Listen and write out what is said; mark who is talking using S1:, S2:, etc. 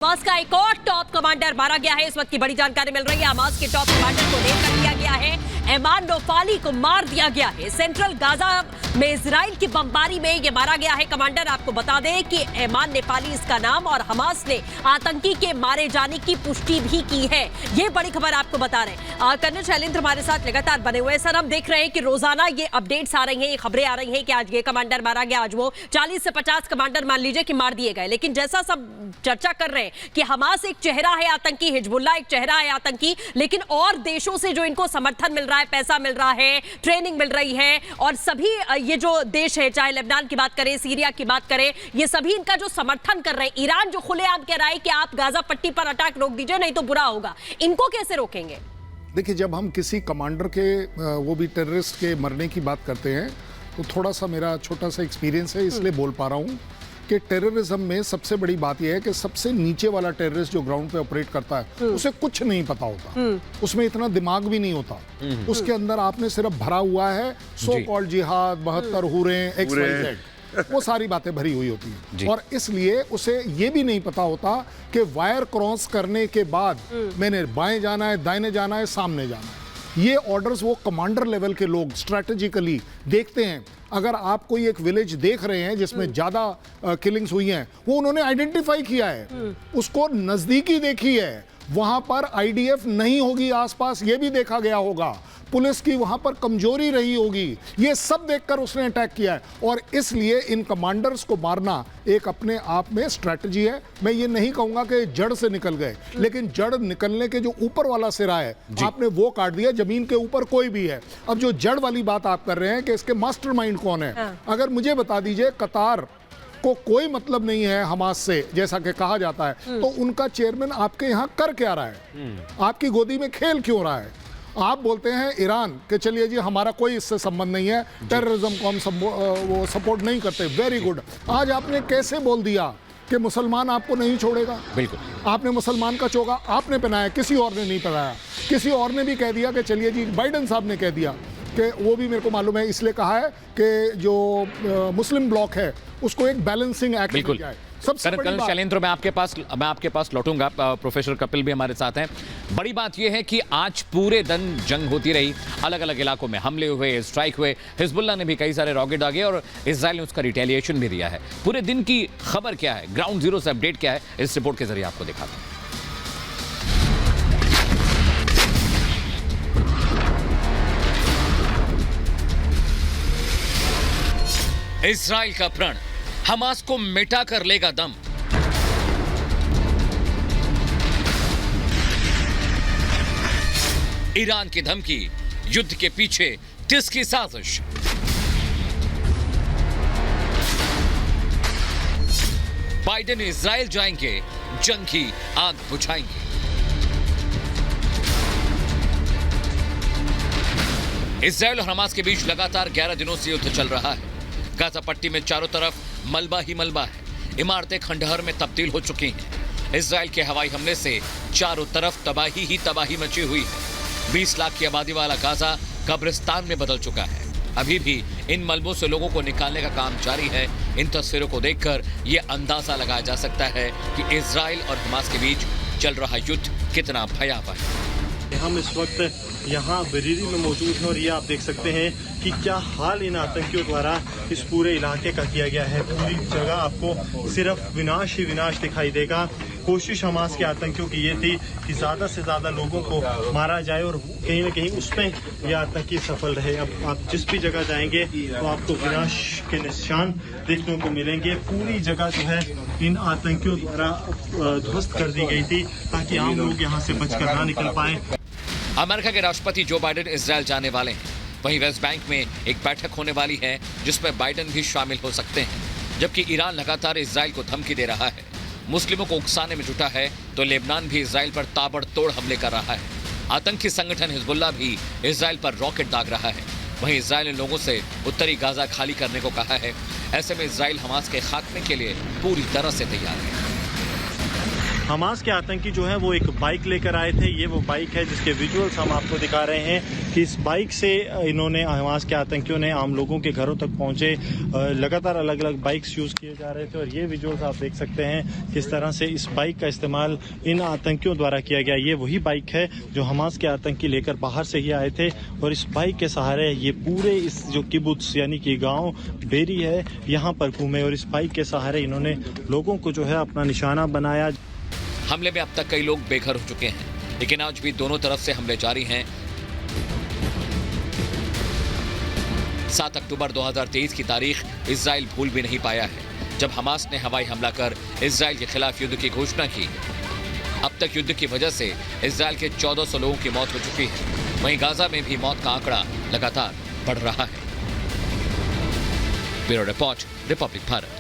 S1: Hamas का एक और टॉप कमांडर मारा गया है। इस वक्त की बड़ी जानकारी मिल रही है। हमास के टॉप कमांडर को रेड कर लिया गया है। एमान नोफाली को मार दिया गया है। सेंट्रल गाजा में इजराइल की बमबारी में ये मारा गया है कमांडर। आपको बता दें कि एमान नेपाली इसका नाम, और हमास ने आतंकी के मारे जाने की पुष्टि भी की है। ये बड़ी खबर आपको बता रहे हैं। कर्नल शैलेंद्र हमारे साथ लगातार बने हुए हैं। सर, हम देख रहे हैं कि रोजाना ये अपडेट्स आ रही हैं, ये खबरें आ रही हैं कि आज ये कमांडर मारा गया, आज वो 40 से 50 कमांडर मान लीजिए कि मार दिए गए। लेकिन जैसा सब चर्चा कर रहे हैं कि हमास एक चेहरा है आतंकी, हिजबुल्लाह एक चेहरा है आतंकी, लेकिन और देशों से जो इनको समर्थन मिल रहा है, पैसा मिल रहा है, ट्रेनिंग मिल रही है, और सभी ये जो देश है, चाहे लेबनान की बात करें, सीरिया की बात करें, ये सभी इनका जो समर्थन कर रहे हैं। ईरान जो खुलेआम कह रहा है कि आप गाजा पट्टी पर अटैक रोक दीजिए, नहीं तो बुरा होगा, इनको कैसे रोकेंगे?
S2: देखिए, जब हम किसी कमांडर के वो भी टेररिस्ट के मरने की बात करते हैं तो थोड़ा सा मेरा छोटा सा एक्सपीरियंस है, इसलिए बोल पा रहा हूँ कि टेररिज्म में सबसे बड़ी बात यह है कि सबसे नीचे वाला टेररिस्ट जो ग्राउंड पे ऑपरेट करता है उसे कुछ नहीं पता होता, उसमें इतना दिमाग भी नहीं होता। उसके अंदर आपने सिर्फ भरा हुआ है सो कॉल्ड जिहाद, 72 हुरें, XYZ, वो सारी बातें भरी हुई होती हैं। और इसलिए उसे ये भी नहीं पता होता कि वायर क्रॉस करने के बाद मैंने बाएं जाना है, दाहिने जाना है, सामने जाना है। ये ऑर्डर्स वो कमांडर लेवल के लोग स्ट्रेटेजिकली देखते हैं। अगर आप कोई एक विलेज देख रहे हैं जिसमें ज्यादा किलिंग्स हुई हैं, वो उन्होंने आइडेंटिफाई किया है, उसको नजदीकी देखी है, वहां पर IDF नहीं होगी आसपास, ये भी देखा गया होगा, पुलिस की वहां पर कमजोरी रही होगी, ये सब देखकर उसने अटैक किया है। और इसलिए इन कमांडर्स को मारना एक अपने आप में स्ट्रेटजी है। मैं ये नहीं कहूंगा कि जड़ से निकल गए, लेकिन जड़ निकलने के जो ऊपर वाला सिरा है आपने वो काट दिया, जमीन के ऊपर कोई भी है। अब जो जड़ वाली बात आप कर रहे हैं कि इसके मास्टरमाइंड कौन है, अगर मुझे बता दीजिए, कतार को कोई मतलब नहीं है हमास से जैसा कि कहा जाता है, तो उनका चेयरमैन आपके यहाँ कर क्या रहा है, आपकी गोदी में खेल क्यों रहा है? आप बोलते हैं ईरान के चलिए जी हमारा कोई इससे संबंध नहीं है, टेररिज्म को हम वो सपोर्ट नहीं करते, वेरी गुड। आज आपने कैसे बोल दिया कि मुसलमान आपको नहीं छोड़ेगा? बिल्कुल, आपने मुसलमान का चोगा आपने पहनाया, किसी और ने नहीं पहनाया। किसी और ने भी कह दिया कि चलिए जी, बाइडन साहब ने कह दिया कि वो भी मेरे को मालूम है, इसलिए कहा है कि जो मुस्लिम ब्लॉक है उसको एक बैलेंसिंग एक्ट किया जाए।
S3: कर्नल शैलेंद्र, मैं आपके पास लौटूंगा। प्रोफेसर कपिल भी हमारे साथ हैं। बड़ी बात यह है कि आज पूरे दिन जंग होती रही, अलग अलग इलाकों में हमले हुए, स्ट्राइक हुए, हिजबुल्लाह ने भी कई सारे रॉकेट दागे और इजराइल ने उसका रिटेलिएशन भी दिया है। पूरे दिन की खबर क्या है, ग्राउंड जीरो से अपडेट क्या है, इस रिपोर्ट के जरिए आपको दिखाते हैं। इजराइल का प्रण हमास को मिटा कर लेगा दम। ईरान की धमकी, युद्ध के पीछे किसकी साजिश? बाइडेन इजराइल जाएंगे, जंग की आग बुझाएंगे। इजराइल और हमास के बीच लगातार 11 दिनों से युद्ध चल रहा है। गाजा पट्टी में चारों तरफ मलबा ही मलबा है, इमारतें खंडहर में तब्दील हो चुकी हैं। इजराइल के हवाई हमले से चारों तरफ तबाही ही तबाही मची हुई है। 20 लाख की आबादी वाला गाजा कब्रिस्तान में बदल चुका है। अभी भी इन मलबों से लोगों को निकालने का काम जारी है। इन तस्वीरों को देखकर यह अंदाजा लगाया जा सकता है कि इजराइल और हमास के बीच चल रहा युद्ध कितना भयावह है।
S4: हम इस वक्त यहाँ बरीरी में मौजूद हैं और ये आप देख सकते हैं कि क्या हाल इन आतंकियों द्वारा इस पूरे इलाके का किया गया है। पूरी जगह आपको सिर्फ विनाश ही विनाश दिखाई देगा। कोशिश हमास के आतंकियों की ये थी कि ज़्यादा से ज़्यादा लोगों को मारा जाए और कहीं न कहीं उसमें ये आतंकी सफल रहे। अब आप जिस भी जगह जाएंगे तो आपको विनाश के निशान देखने को मिलेंगे। पूरी जगह जो है इन आतंकियों द्वारा ध्वस्त कर दी गई थी ताकि आम लोग यहाँ से बचकर ना निकल पाए।
S3: अमेरिका के राष्ट्रपति जो बाइडेन इजराइल जाने वाले हैं। वहीं वेस्ट बैंक में एक बैठक होने वाली है जिसमें बाइडेन भी शामिल हो सकते हैं। जबकि ईरान लगातार इजराइल को धमकी दे रहा है, मुस्लिमों को उकसाने में जुटा है, तो लेबनान भी इजराइल पर ताबड़तोड़ हमले कर रहा है। आतंकी संगठन हिजबुल्लाह भी इजराइल पर रॉकेट दाग रहा है। वहीं इजराइल ने लोगों से उत्तरी गाजा खाली करने को कहा है। ऐसे में इजराइल हमास के खात्मे के लिए पूरी तरह से तैयार है।
S4: हमास के आतंकी जो है वो एक बाइक लेकर आए थे। ये वो बाइक है जिसके विजुअल्स हम आपको दिखा रहे हैं कि इस बाइक से इन्होंने हमास के आतंकियों ने आम लोगों के घरों तक पहुंचे। लगातार अलग अलग बाइक्स यूज़ किए जा रहे थे और ये विजुअल्स आप देख सकते हैं किस तरह से इस बाइक का इस्तेमाल इन आतंकियों द्वारा किया गया। ये वही बाइक है जो हमास के आतंकी लेकर बाहर से ही आए थे और इस बाइक के सहारे ये पूरे इस जो किबुत्स यानी कि गांव बेरी है यहाँ पर घूमे और इस बाइक के सहारे इन्होंने लोगों को जो है अपना निशाना बनाया।
S3: हमले में अब तक कई लोग बेघर हो चुके हैं, लेकिन आज भी दोनों तरफ से हमले जारी हैं। 7 अक्टूबर 2023 की तारीख इजराइल भूल भी नहीं पाया है, जब हमास ने हवाई हमला कर इजराइल के खिलाफ युद्ध की घोषणा की। अब तक युद्ध की वजह से इजराइल के 1400 लोगों की मौत हो चुकी है। वहीं गाजा में भी मौत का आंकड़ा लगातार बढ़ रहा है। Bureau report, Republic Bharat.